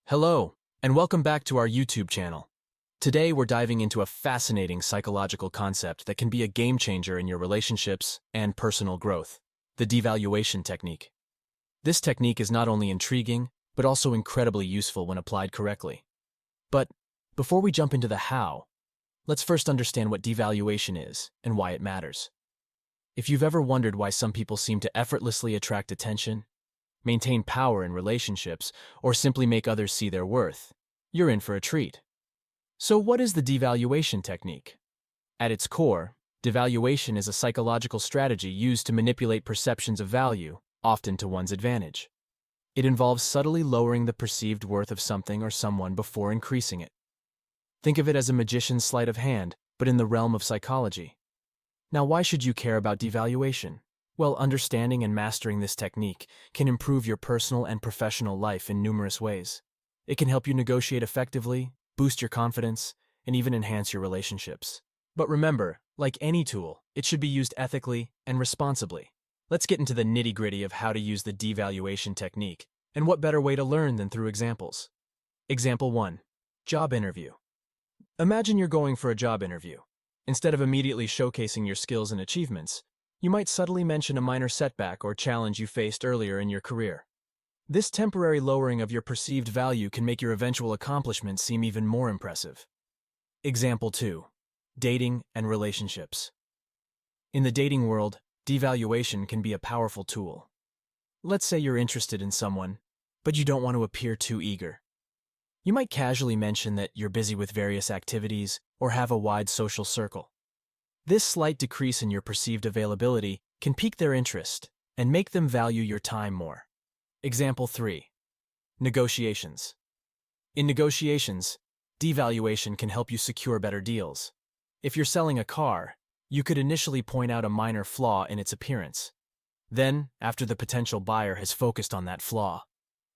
Hello, and welcome back to our YouTube channel. Today we're diving into a fascinating psychological concept that can be a game changer in your relationships and personal growth, the devaluation technique. This technique is not only intriguing, but also incredibly useful when applied correctly. But before we jump into the how, let's first understand what devaluation is and why it matters. If you've ever wondered why some people seem to effortlessly attract attention, maintain power in relationships, or simply make others see their worth, you're in for a treat. So what is the devaluation technique? At its core, devaluation is a psychological strategy used to manipulate perceptions of value, often to one's advantage. It involves subtly lowering the perceived worth of something or someone before increasing it. Think of it as a magician's sleight of hand, but in the realm of psychology. Now, why should you care about devaluation? Well, understanding and mastering this technique can improve your personal and professional life in numerous ways. It can help you negotiate effectively, boost your confidence, and even enhance your relationships. But remember, like any tool, it should be used ethically and responsibly. Let's get into the nitty-gritty of how to use the devaluation technique, and what better way to learn than through examples. Example 1. Job interview. Imagine you're going for a job interview. Instead of immediately showcasing your skills and achievements, you might subtly mention a minor setback or challenge you faced earlier in your career. This temporary lowering of your perceived value can make your eventual accomplishments seem even more impressive. Example 2. Dating and relationships. In the dating world, devaluation can be a powerful tool. Let's say you're interested in someone, but you don't want to appear too eager. You might casually mention that you're busy with various activities or have a wide social circle. This slight decrease in your perceived availability can pique their interest and make them value your time more. Example 3. Negotiations. In negotiations, devaluation can help you secure better deals. If you're selling a car, you could initially point out a minor flaw in its appearance. Then, after the potential buyer has focused on that flaw,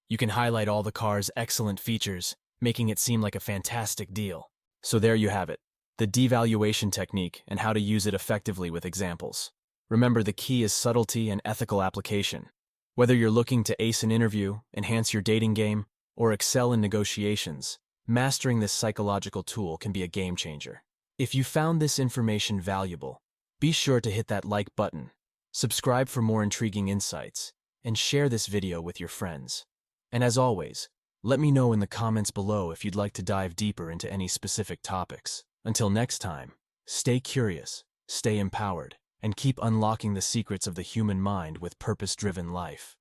you can highlight all the car's excellent features, making it seem like a fantastic deal. So there you have it, the devaluation technique and how to use it effectively with examples. Remember, the key is subtlety and ethical application. Whether you're looking to ace an interview, enhance your dating game, or excel in negotiations, mastering this psychological tool can be a game changer. If you found this information valuable, be sure to hit that like button, subscribe for more intriguing insights, and share this video with your friends. And as always, let me know in the comments below if you'd like to dive deeper into any specific topics. Until next time, stay curious, stay empowered, and keep unlocking the secrets of the human mind with purpose-driven life.